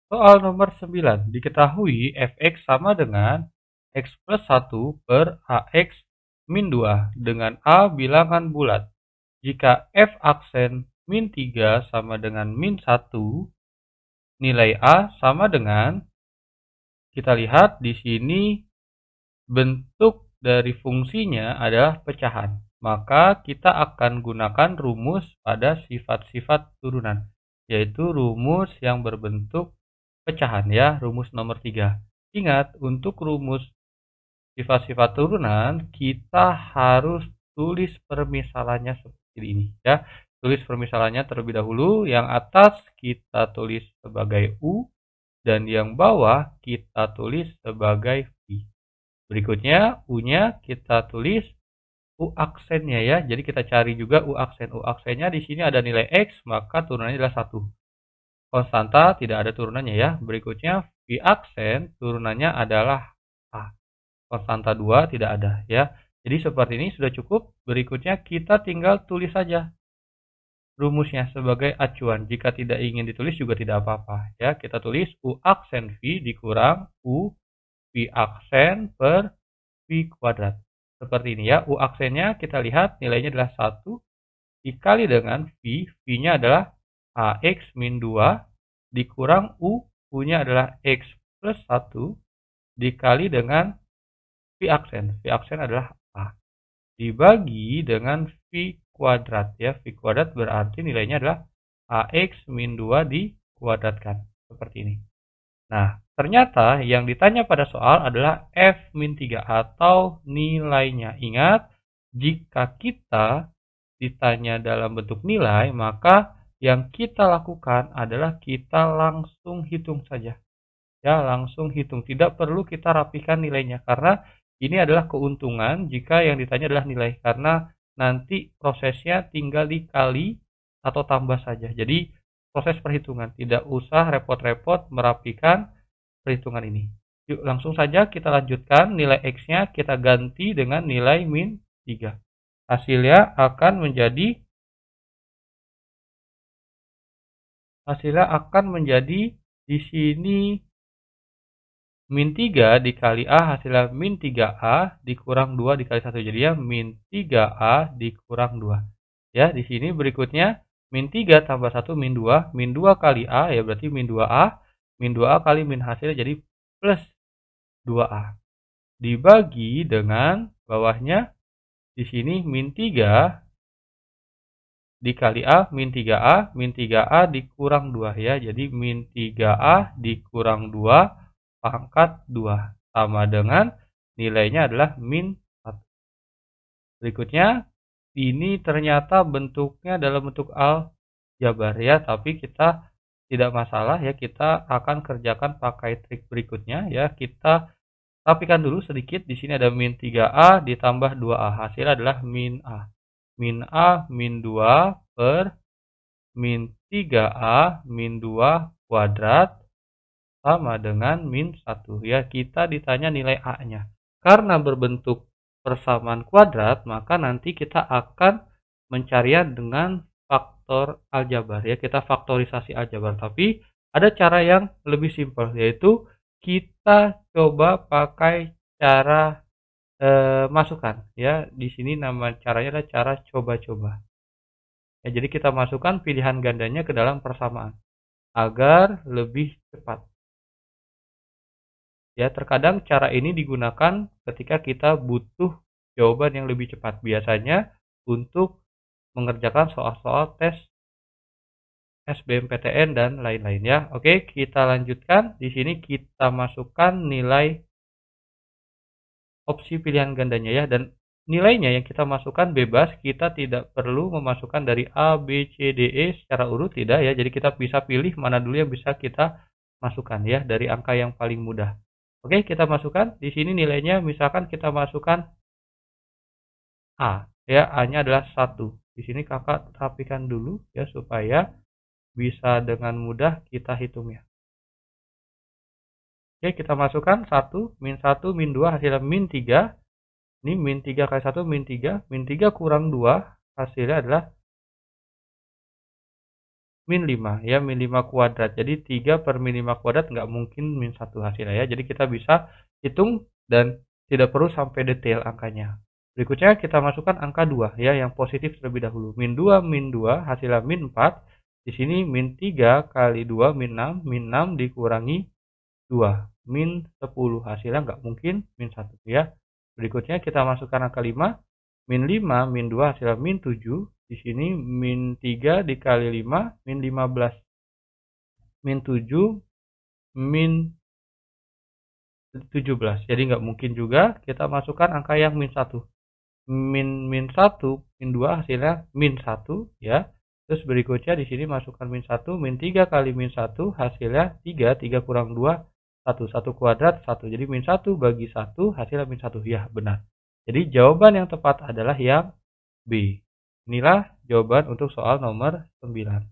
Soal nomor 9. Diketahui fx sama dengan x plus 1 per ax min 2 dengan a bilangan bulat. Jika f aksen min 3 sama dengan min 1, nilai a sama dengan, kita lihat di sini bentuk dari fungsinya adalah pecahan. Maka kita akan gunakan rumus pada sifat-sifat turunan, yaitu rumus yang berbentuk pecahan ya, rumus nomor 3. Ingat, untuk rumus sifat-sifat turunan, kita harus tulis permisalannya seperti ini ya. Tulis permisalannya terlebih dahulu, yang atas kita tulis sebagai U, dan yang bawah kita tulis sebagai V. Berikutnya, U-nya kita tulis U aksennya ya. Jadi kita cari juga U aksen. U aksennya di sini ada nilai X, maka turunannya adalah 1. Konstanta tidak ada turunannya ya. Berikutnya V aksen turunannya adalah A. Konstanta 2 tidak ada ya. Jadi seperti ini sudah cukup. Berikutnya kita tinggal tulis saja rumusnya sebagai acuan. Jika tidak ingin ditulis juga tidak apa-apa ya. Kita tulis U aksen V dikurang U V aksen per V kuadrat. Seperti ini ya. U aksennya kita lihat nilainya adalah 1 dikali dengan V. V-nya adalah AX min 2 dikurang U. U-nya adalah X plus 1 dikali dengan V aksen. V aksen adalah A. Dibagi dengan V kuadrat ya. V kuadrat berarti nilainya adalah AX min 2 dikuadratkan. Seperti ini. Nah, ternyata yang ditanya pada soal adalah F min 3 atau nilainya. Ingat, jika kita ditanya dalam bentuk nilai, maka yang kita lakukan adalah kita langsung hitung saja. Ya, langsung hitung. Tidak perlu kita rapikan nilainya, karena ini adalah keuntungan jika yang ditanya adalah nilai. Karena nanti prosesnya tinggal dikali atau tambah saja. Jadi, proses perhitungan. Tidak usah repot-repot merapikan perhitungan ini. Yuk, langsung saja kita lanjutkan. Nilai X-nya kita ganti dengan nilai min 3. Hasilnya akan menjadi di sini min 3 dikali A hasilnya min 3A dikurang 2 dikali 1. Jadi ya min 3A dikurang 2. Ya, di sini berikutnya min 3 tambah 1 min 2. Min 2 kali A ya berarti min 2A. Min 2A kali min hasil jadi plus 2A. Dibagi dengan bawahnya di sini min 3 dikali A min 3A. Min 3A dikurang 2 ya. Jadi min 3A dikurang 2 pangkat 2 sama dengan nilainya adalah min 1. Berikutnya, ini ternyata bentuknya dalam bentuk aljabar ya, tapi kita tidak masalah ya, kita akan kerjakan pakai trik berikutnya ya. Kita rapikan dulu sedikit. Di sini ada min 3A ditambah 2A. Hasilnya adalah min A. Min A min 2 per min 3A min 2 kuadrat sama dengan min 1 ya. Kita ditanya nilai A-nya. Karena berbentuk persamaan kuadrat, maka nanti kita akan mencarinya dengan faktor aljabar ya. Kita faktorisasi aljabar. Tapi ada cara yang lebih simpel, yaitu kita coba pakai cara masukkan ya. Di sini nama caranya adalah cara coba-coba. Ya, jadi kita masukkan pilihan gandanya ke dalam persamaan agar lebih cepat. Ya, terkadang cara ini digunakan ketika kita butuh jawaban yang lebih cepat. Biasanya untuk mengerjakan soal-soal tes SBMPTN dan lain-lain ya. Oke, kita lanjutkan. Di sini kita masukkan nilai opsi pilihan gandanya ya, dan nilainya yang kita masukkan bebas. Kita tidak perlu memasukkan dari A, B, C, D, E secara urut, tidak ya. Jadi kita bisa pilih mana dulu yang bisa kita masukkan ya dari angka yang paling mudah. Oke, kita masukkan. Di sini nilainya misalkan kita masukkan A. Ya, A-nya adalah 1. Di sini kakak rapikan dulu ya supaya bisa dengan mudah kita hitung ya. Oke, kita masukkan 1, min 1, min 2 hasilnya min 3. Ini min 3 kali 1 min 3. Min 3 kurang 2 hasilnya adalah min 5 ya, min 5 kuadrat. Jadi 3 per min 5 kuadrat nggak mungkin min 1 hasilnya ya. Jadi kita bisa hitung dan tidak perlu sampai detail angkanya. Berikutnya kita masukkan angka 2 ya, yang positif terlebih dahulu. Min 2 hasilnya min 4. Di sini min 3 kali 2 min 6 dikurangi 2. Min 10 hasilnya nggak mungkin min 1 ya. Berikutnya kita masukkan angka 5. Min 5 min 2 hasilnya min 7. Di sini min 3 dikali 5 min 15. Min 7 min 17. Jadi nggak mungkin juga kita masukkan angka yang min 1. Min 1 min 2 hasilnya min 1 ya. Terus berikutnya di sini masukkan min 1, min 3 kali min 1 hasilnya 3, 3 kurang 2, 1, 1 kuadrat 1. Jadi min 1 bagi 1 hasilnya min 1. Ya, benar. Jadi jawaban yang tepat adalah yang B. Inilah jawaban untuk soal nomor 9.